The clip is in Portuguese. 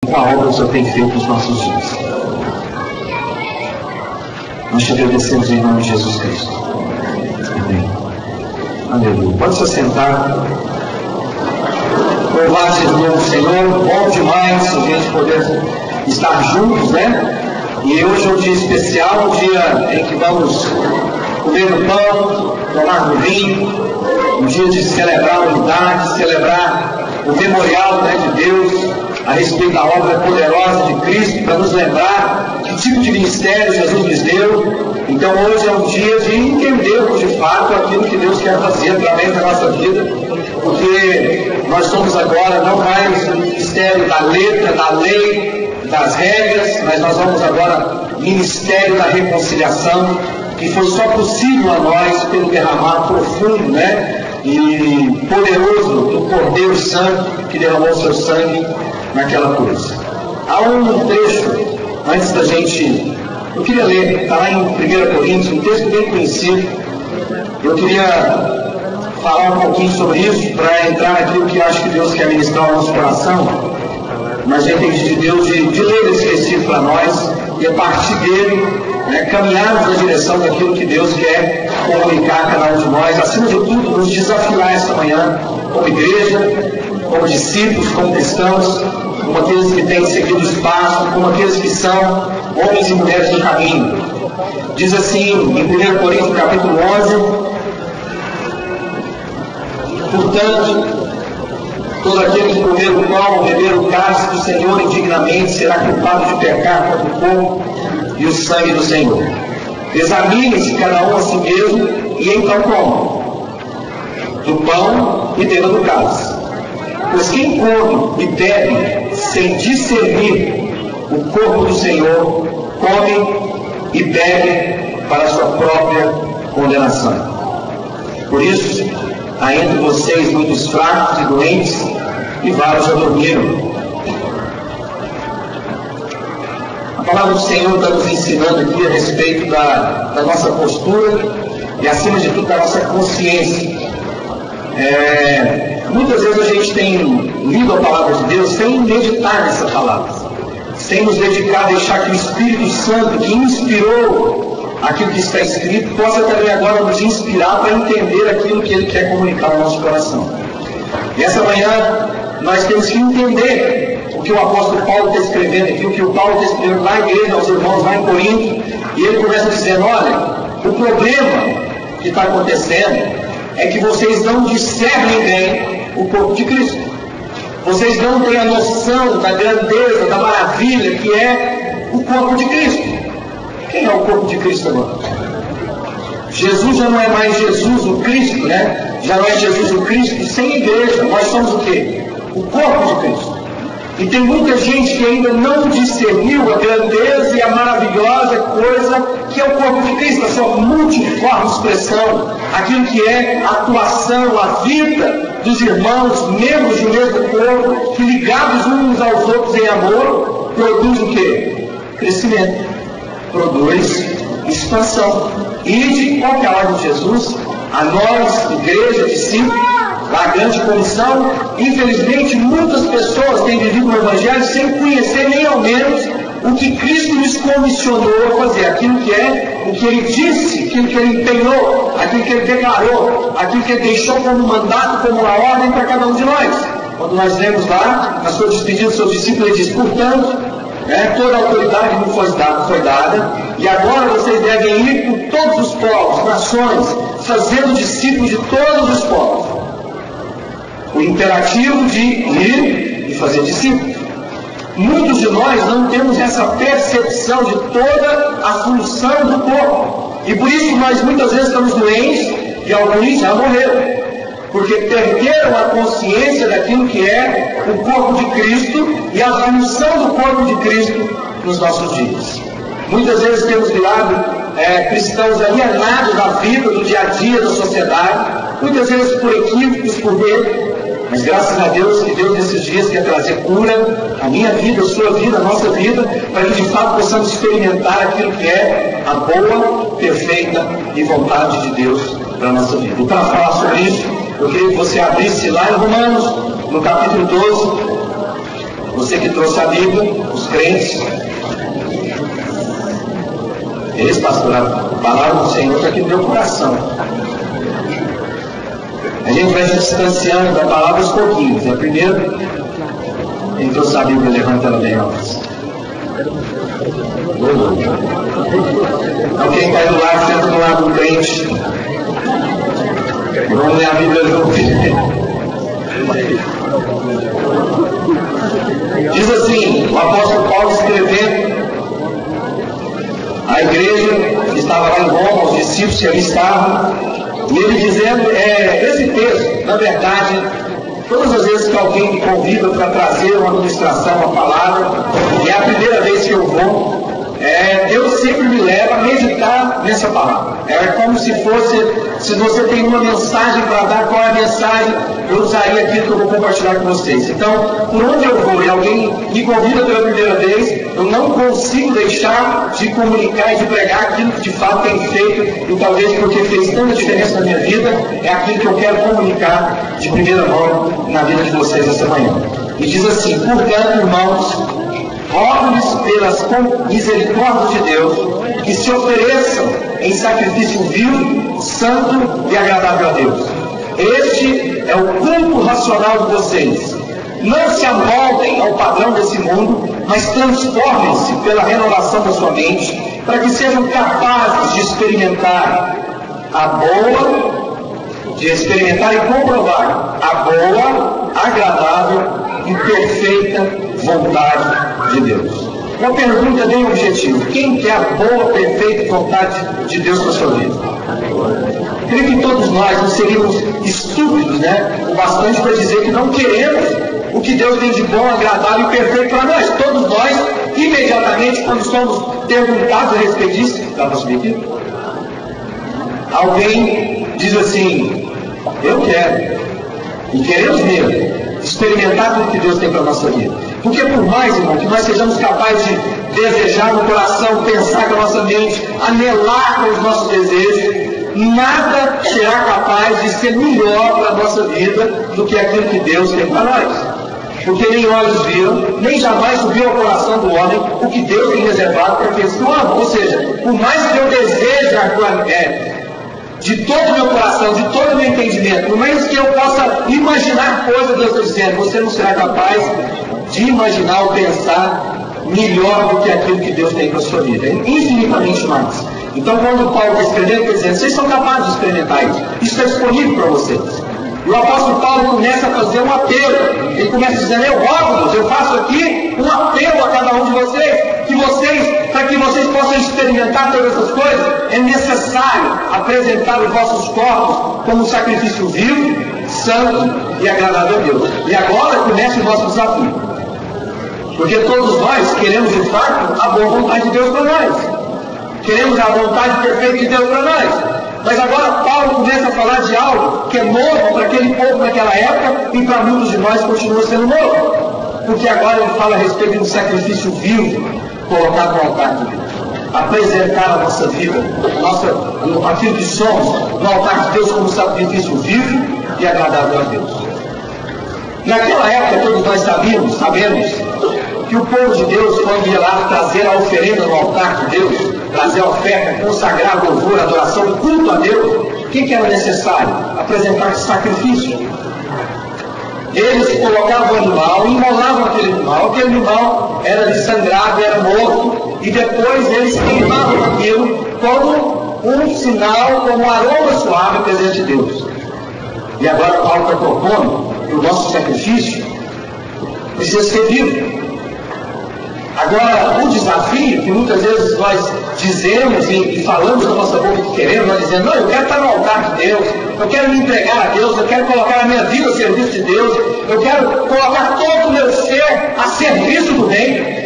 com a obra que o Senhor tem feito nos nossos dias. Nós te agradecemos em nome de Jesus Cristo. Amém. Aleluia. Pode se assentar. Louvado seja o nome do Senhor. Bom demais a gente poder estar juntos, né? E hoje é um dia especial, um dia em que vamos comer o pão, tomar o vinho, um dia de celebrar a unidade, celebrar o memorial, né, de Deus a respeito da obra poderosa de Cristo, para nos lembrar que tipo de ministério Jesus nos deu. Então hoje é um dia de entendermos de fato aquilo que Deus quer fazer através da nossa vida, porque nós somos agora não mais o ministério da letra, da lei, das regras, mas nós vamos agora ministério da reconciliação, que foi só possível a nós pelo derramar profundo, né, e poderoso do Cordeiro Santo que derramou seu sangue naquela cruz. Há um trecho, antes da gente, eu queria ler, está lá em 1 Coríntios, um texto bem conhecido. Eu queria falar um pouquinho sobre isso, para entrar naquilo que eu acho que Deus quer ministrar ao nosso coração, mas já entendi de Deus de ler esse versículo para nós, e a partir dele, né, caminharmos na direção daquilo que Deus quer comunicar a cada um de nós, acima de tudo, nos desafiar esta manhã, como igreja, como discípulos, como cristãos, como aqueles que têm seguido o espaço, como aqueles que são homens e mulheres do caminho. Diz assim, em 1 Coríntios capítulo 11, portanto, todo aquele que comer o pão ou beber o cálice do Senhor indignamente será culpado de pecar contra o corpo e o sangue do Senhor. Examine-se cada um a si mesmo, e então coma do pão e beba do cálice. Pois quem come e bebe sem discernir o corpo do Senhor, come e bebe para a sua própria condenação. Por isso, há entre vocês muitos fracos e doentes, e vários já dormiram. A palavra do Senhor está nos ensinando aqui a respeito da nossa postura e, acima de tudo, da nossa consciência. Muitas vezes a gente tem lido a palavra de Deus sem meditar nessa palavra, sem nos dedicar a deixar que o Espírito Santo, que inspirou aquilo que está escrito, possa também agora nos inspirar para entender aquilo que Ele quer comunicar ao nosso coração. E essa manhã nós temos que entender o que o apóstolo Paulo está escrevendo aqui, o que o Paulo está escrevendo na igreja, aos irmãos lá em Corinto, e ele começa dizendo: olha, o problema que está acontecendo é que vocês não discernem bem o corpo de Cristo. Vocês não têm a noção da grandeza, da maravilha que é o corpo de Cristo. Quem é o corpo de Cristo agora? Jesus já não é mais Jesus o Cristo, né? Já não é Jesus o Cristo sem igreja. Nós somos o quê? O corpo de Cristo. E tem muita gente que ainda não discerniu a grandeza e a maravilhosa coisa que é o corpo de Cristo, a sua multiforme expressão, aquilo que é a atuação, a vida dos irmãos, membros do mesmo corpo, que ligados uns aos outros em amor, produz o quê? Crescimento, produz expansão. E de qual que é a ordem de Jesus? A nós, igreja, discípulos, a grande comissão. Infelizmente, muitas pessoas têm vivido no Evangelho sem conhecer nem ao menos o que Cristo lhes comissionou a fazer, aquilo que é o que Ele disse, aquilo que Ele empenhou, aquilo que Ele declarou, aquilo que Ele deixou como mandato, como uma ordem para cada um de nós. Quando nós lemos lá, na sua despedida dos seus discípulos, Ele diz: portanto, toda a autoridade me foi dada, e agora vocês devem ir por todos os povos, nações, fazendo discípulos de todos os povos. O imperativo de ir e fazer discípulos. Muitos de nós não temos essa percepção de toda a função do corpo, e por isso nós muitas vezes estamos doentes, e alguns já morreram, porque perderam a consciência daquilo que é o corpo de Cristo e a função do corpo de Cristo nos nossos dias. Muitas vezes temos virado cristãos alienados da vida, do dia a dia, da sociedade, muitas vezes por equívocos, por medo, mas graças a Deus que Deus nesses dias quer trazer cura à minha vida, à sua vida, à nossa vida, para que de fato possamos experimentar aquilo que é a boa, perfeita e vontade de Deus para a nossa vida. E para falar sobre isso, eu queria que você abrisse lá em Romanos, no capítulo 12, Você que trouxe a Bíblia, os crentes. Eles, pastor, a palavra do Senhor está aqui no meu coração. A gente vai se distanciando da palavra aos pouquinhos. Primeiro, quem trouxe a Bíblia, levanta ela bem alta. Então quem cai do lado, senta do lado do crente. Vamos ler a Bíblia junto. Diz assim, o apóstolo Paulo escrevendo à igreja que estava lá em Roma, os discípulos que ali estavam, e ele dizendo, esse texto, na verdade, todas as vezes que alguém me convida para trazer uma ministração, uma palavra, e é a primeira vez que eu vou, Deus sempre me leva a meditar nessa palavra. É como se fosse, se você tem uma mensagem para dar, qual é a mensagem? Eu usaria aquilo que eu vou compartilhar com vocês. Então, por onde eu vou e alguém me convida pela primeira vez, eu não consigo deixar de comunicar e de pregar aquilo que de fato tem feito, e talvez porque fez tanta diferença na minha vida, é aquilo que eu quero comunicar de primeira mão na vida de vocês essa manhã. E diz assim, portanto, irmãos, rogo-lhes pelas misericórdias de Deus que se ofereçam em sacrifício vivo, santo e agradável a Deus. Este é o culto racional de vocês. Não se amoldem ao padrão desse mundo, mas transformem-se pela renovação da sua mente, para que sejam capazes de experimentar e comprovar a boa, agradável e perfeita vontade de Deus. Uma pergunta bem objetiva: quem quer a boa, perfeita vontade de Deus para a sua vida? Creio que todos nós não seríamos estúpidos, o bastante para dizer que não queremos o que Deus tem de bom, agradável e perfeito para nós. Todos nós, imediatamente, quando somos perguntados a respeito disso, dá para subir aqui? Alguém diz assim: eu quero, e queremos mesmo experimentar tudo que Deus tem para a nossa vida. Porque por mais, irmão, que nós sejamos capazes de desejar no coração, pensar com a nossa mente, anelar com os nossos desejos, nada será capaz de ser melhor para a nossa vida do que aquilo que Deus tem para nós. Porque nem olhos viram, nem jamais subiu ao coração do homem o que Deus tem reservado para aqueles que o amam. Ou seja, por mais que eu deseje de todo o meu coração, de todo o meu entendimento, por mais que eu possa imaginar coisas, Deus está dizendo, você não será capaz de imaginar ou pensar melhor do que aquilo que Deus tem para a sua vida. É infinitamente mais. Então, quando Paulo está escrevendo, está dizendo, vocês são capazes de experimentar isso. Isso está disponível para vocês. E o apóstolo Paulo começa a fazer um apelo. Ele começa dizendo, eu rogo-vos, eu faço aqui um apelo a cada um de vocês, para que vocês possam experimentar todas essas coisas, é necessário apresentar os vossos corpos como um sacrifício vivo, santo e agradável a Deus. E agora começa o nosso desafio. Porque todos nós queremos, de fato, a boa vontade de Deus para nós. Queremos a vontade perfeita de Deus para nós. Mas agora Paulo começa a falar de algo que é novo para aquele povo naquela época e para muitos de nós continua sendo novo. Porque agora ele fala a respeito de um sacrifício vivo colocado no altar de Deus. Apresentar a nossa vida, aquilo que somos, no altar de Deus como sacrifício vivo e agradável a Deus. Naquela época todos nós sabemos que o povo de Deus, quando ia lá trazer a oferenda no altar de Deus, trazer a oferta, consagrar louvor, adoração, culto a Deus, o que era necessário? Apresentar sacrifício. Eles colocavam o animal e imolavam aquele animal era desangrado, era morto, e depois eles queimavam aquilo como um sinal, como um aroma suave presente de Deus. E agora Paulo está propondo que o nosso sacrifício precisa ser vivo. Agora, o desafio que muitas vezes nós dizemos e falamos na nossa boca que queremos, nós dizemos, não, eu quero estar no altar de Deus, eu quero me entregar a Deus, eu quero colocar a minha vida a serviço de Deus, eu quero colocar todo o meu ser a serviço do reino.